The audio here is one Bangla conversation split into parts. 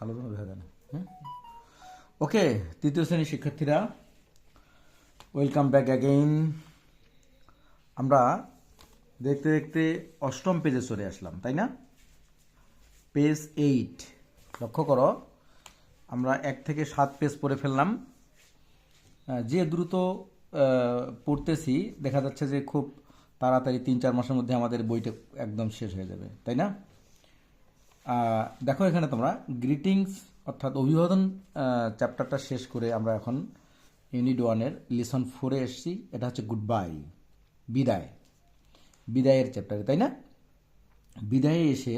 কালো রঙ দেখা যায় না। ওকে, তৃতীয় শ্রেণীর শিক্ষার্থীরা, ওয়েলকাম ব্যাক অ্যাগেইন। আমরা দেখতে দেখতে অষ্টম পেজে চলে আসলাম, তাই না? পেজ 8 লক্ষ্য করো, আমরা 1 থেকে 7 পেজ পড়ে ফেললাম। যে দ্রুত পড়তেছি, দেখা যাচ্ছে যে খুব তাড়াতাড়ি 3-4 মাসের মধ্যে আমাদের বইটা একদম শেষ হয়ে যাবে, তাই না? দেখো এখানে তোমরা গ্রিটিংস অর্থাৎ অভিবাদন চ্যাপ্টারটা শেষ করে আমরা এখন ইউনিট 1-এর লিসন 4-এ এসেছি। এটা হচ্ছে গুড বাই, বিদায়, বিদায়ের চ্যাপ্টারে, তাই না? বিদায়ে এসে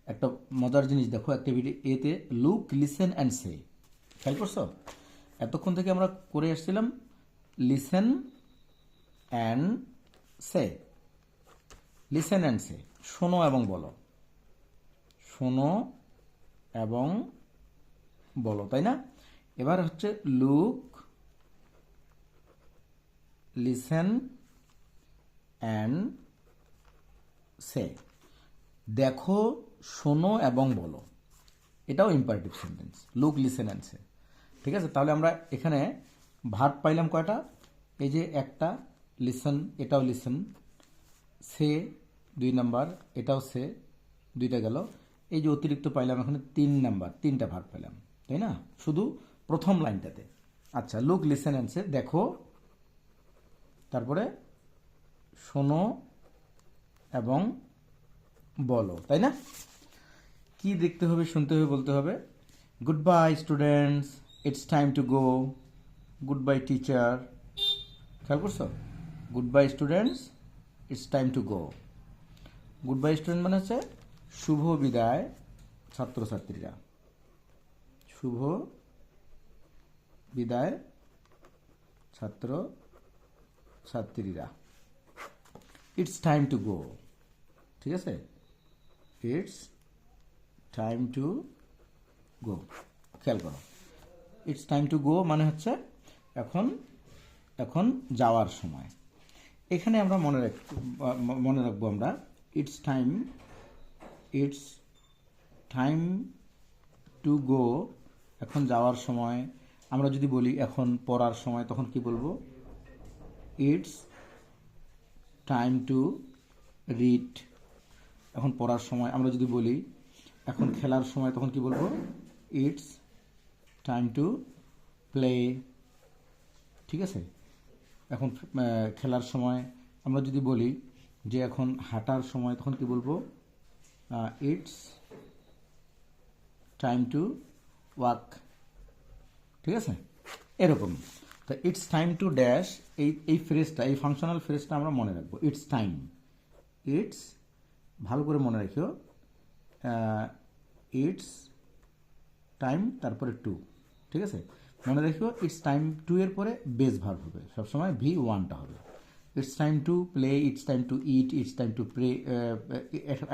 একটা মজার জিনিস দেখো, অ্যাক্টিভিটি এতে লুক, লিসেন অ্যান্ড সে। খেয়াল করছো? এতক্ষণ থেকে আমরা করে এসেছিলাম listen and say, listen and say, শোনো এবং বলো, শোনো এবং বলো, তাই না? এবার হচ্ছে লুক, লিসেন অ্যান্ড সে, দেখো, শোনো এবং বলো। এটাও imperative sentence, look, listen and say. ঠিক আছে, তাহলে আমরা এখানে ভার্ব পাইলাম কয়টা? এই যে একটা, লিসন, এটাও লিসন, সে 2 নাম্বার, এটাও সে, 2টা গেল। এই যে অতিরিক্ত পাইলাম এখানে 3 নাম্বার, 3টা ভার্ব পাইলাম, তাই না? শুধু প্রথম লাইনটাতে। আচ্ছা, লুক, লিসেন অ্যান্ড সে, দেখো, তারপরে শোনো এবং বলো, তাই না? কি দেখতে হবে, শুনতে হবে, বলতে হবে? Good bye students, it's time to go. Good bye teacher. খেয়াল করছো? Good bye students, it's time to go. Good bye student মানে হচ্ছে শুভ বিদায় ছাত্রছাত্রীরা, শুভ বিদায় ছাত্র ছাত্রীরা। ইটস টাইম টু গো, ঠিক আছে? It's time to go. খেয়াল করো, ইটস টাইম টু গো মানে হচ্ছে এখন এখন যাওয়ার সময়। এখানে আমরা মনে রাখবো আমরা ইটস টাইম টু গো, এখন যাওয়ার সময়। আমরা যদি বলি এখন পড়ার সময়, তখন কি বলবো? ইটস টাইম টু রিড, এখন পড়ার সময়। আমরা যদি বলি এখন খেলার সময়, তখন কি বলবো? ইটস টাইম টু প্লে, ঠিক আছে? এখন খেলার সময়। আমরা যদি বলি যে এখন হাঁটার সময়, তখন কি বলবো? ইটস টাইম টু ওয়াক, ঠিক আছে? এরকম। তো ইটস টাইম টু ড্যাশ, এই ফ্রেজটা, এই ফাংশনাল ফ্রেজটা আমরা মনে রাখবো। ইটস টাইম, ইটস, ভালো করে মনে রাখিও, ইটস টাইম, তারপরে টু, ঠিক আছে? মনে রাখিও ইটস টাইম টু এর পরে বেস ভার্ব হবে, সবসময় V1টা হবে। It's time to play, it's time to eat, it's time to pray.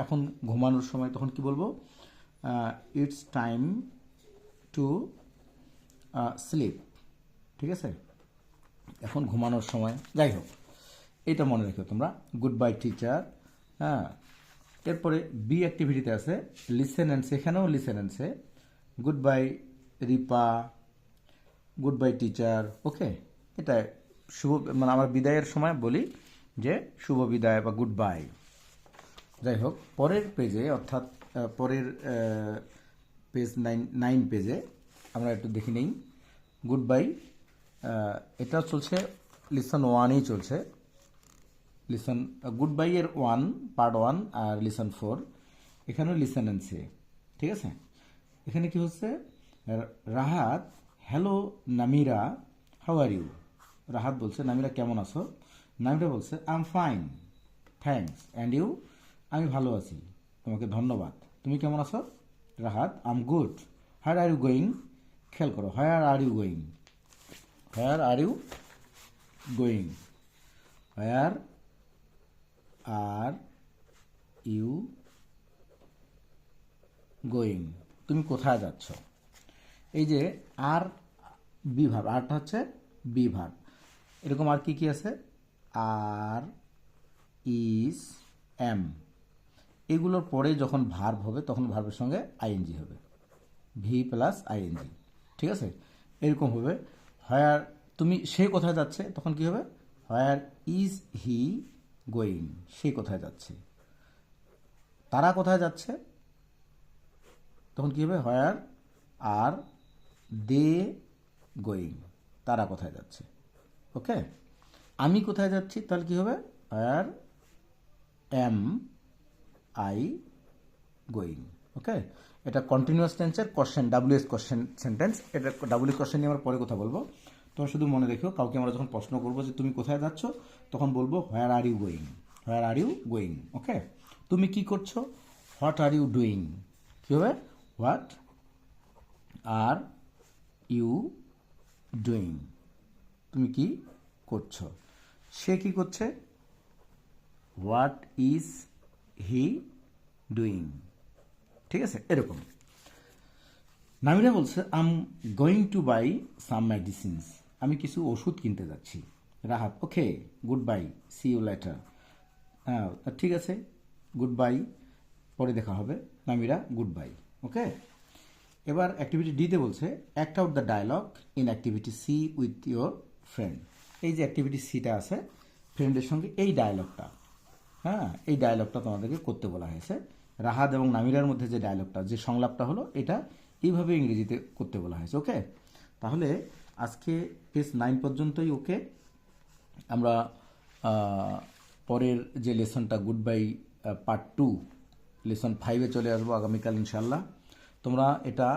এখন ঘুমানোর সময়, তখন কি বলবো? ইটস টাইম টু স্লিপ, ঠিক আছে? এখন ঘুমানোর সময়। যাই হোক, এটা মনে রেখো তোমরা। Good bye teacher. হ্যাঁ, এরপরে বি অ্যাক্টিভিটিতে আছে লিসেন অ্যান্ড সে, এখানেও listen and say. Good bye Ripa, good bye teacher. Okay, এটা শুভ, মানে আমরা বিদায়ের সময় বলি যে শুভ বিদায় বা গুড বাই। যাই হোক, পরের পেজে, অর্থাৎ পরের পেজ 9 পেজে আমরা একটু দেখে নেই। গুড বাই, এটা চলছে লিসন 1-এই চলছে। লিসন গুড বাই এর 1 পার্ট 1 আর লিসন 4, এখানেও লিসন অ্যান্ড সে, ঠিক আছে? এখানে কি হচ্ছে? Rahat, hello Namira, how are you? Rahat বলছে নামিরা কেমন আছো? নামিরা বলছে I am fine, thanks, and you? আমি ভালো আছি, তোমাকে ধন্যবাদ। তুমি কেমন আছো? Rahat, I am good. Where are you going? খেয়াল করো, where are you going, where are you going, where are you going, তুমি কোথায় যাচ্ছ? এই যে আর বি ভার্ব, আরটা হচ্ছে বি ভার্ব। এরকম আর কি কি আছে? আর, ইজ, এম, এগুলোর পরে যখন ভার্ব হবে, তখন ভার্বের সঙ্গে আইএনজি হবে। হি প্লাস আইএনজি, ঠিক আছে? এরকম হবে। হোয়ার, তুমি সে কোথায় যাচ্ছে, তখন কি হবে? হোয়ার ইজ হি গোয়িং, সে কোথায় যাচ্ছে। তারা কোথায় যাচ্ছে, তখন কী হবে? হোয়ার আর দে গোয়িং, তারা কোথায় যাচ্ছে। ওকে, আমি কোথায় যাচ্ছি, তাহলে কী হবে? Where am I going. Okay, এটা কন্টিনিউয়াস টেন্সের কোশ্চেন, ডাব্লিউএস কোশ্চেন সেন্টেন্স। এটা ডাব্লিউ কোশ্চেন নিয়ে আমরা পরে কথা বলবো। তোমরা শুধু মনে রেখো, কাউকে আমরা যখন প্রশ্ন করবো যে তুমি কোথায় যাচ্ছ, তখন বলবো where are you going, where are you going. Okay, তুমি কি করছো, হোয়াট আর ইউ ডুইং। কী হবে? হোয়াট আর ইউ ডুইং, তুমি কি করছো। সে কি করছে, হোয়াট ইজ হি ডুইং, ঠিক আছে? এরকম। নামিরা বলছে I'm going to buy some medicines, আমি কিছু ওষুধ কিনতে যাচ্ছি। Rahat, okay good bye, see you later. হ্যাঁ ঠিক আছে, গুড বাই, পরে দেখা হবে। Namira good bye. ওকে, এবার অ্যাক্টিভিটি ডিতে বলছে act out the dialogue in activity C with your friend. এই যে অ্যাক্টিভিটি সিটা আছে, ফ্রেন্ডের সঙ্গে এই ডায়লগটা, হ্যাঁ এই ডায়লগটা তোমাদেরকে করতে বলা হয়েছে। রাহাত এবং নামিরার মধ্যে যে ডায়লগটা, যে সংলাপটা হলো, এটা এইভাবে ইংরেজিতে করতে বলা হয়েছে। ওকে, তাহলে আজকে পেজ 9 পর্যন্তই। ওকে, আমরা পরের যে লেসনটা গুড বাই পার্ট 2, লেসন 5-এ চলে আসবো আগামীকাল ইনশাল্লাহ। তোমরা এটা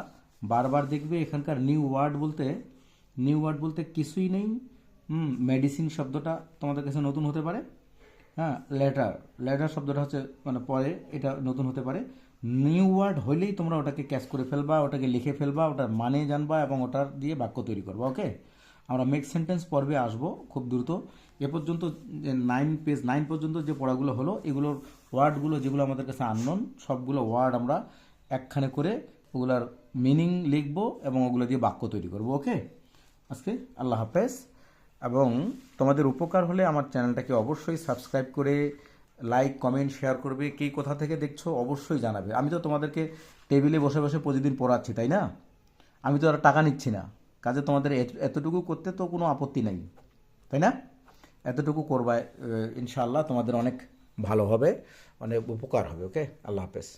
বারবার দেখবে। এখানকার নিউ ওয়ার্ড বলতে কিছুই নেই। মেডিসিন শব্দটা তোমাদের কাছে নতুন হতে পারে। হ্যাঁ, লেটার শব্দটা হচ্ছে মানে পরে, এটা নতুন হতে পারে। নিউ ওয়ার্ড হইলেই তোমরা ওটাকে ক্যাচ করে ফেলবা, ওটাকে লিখে ফেলবা, ওটার মানে জানবা এবং ওটার দিয়ে বাক্য তৈরি করবা। ওকে, আমরা মেক সেন্টেন্স পর্বে আসবো খুব দ্রুত। এ পর্যন্ত যে পেজ 9 পর্যন্ত যে পড়াগুলো হলো, এগুলোর ওয়ার্ডগুলো যেগুলো আমাদের কাছে আননোন, সবগুলো ওয়ার্ড আমরা একখানে করে ওগুলার মিনিং লিখবো এবং ওগুলো দিয়ে বাক্য তৈরি করবো। ওকে, আজকে আল্লাহ হাফেজ। এবং তোমাদের উপকার হলে আমার চ্যানেলটাকে অবশ্যই সাবস্ক্রাইব করে লাইক কমেন্ট শেয়ার করবে। কে কোথা থেকে দেখছো অবশ্যই জানাবে। আমি তো তোমাদেরকে টেবিলে বসে বসে প্রতিদিন পড়াচ্ছি, তাই না? আমি তো আর টাকা নিচ্ছি না, কাজে তোমাদের এতটুকু করতে তো কোনো আপত্তি নাই, তাই না? এতটুকু করবা, ইনশাআল্লাহ তোমাদের অনেক ভালো হবে, অনেক উপকার হবে। ওকে, আল্লাহ হাফেজ।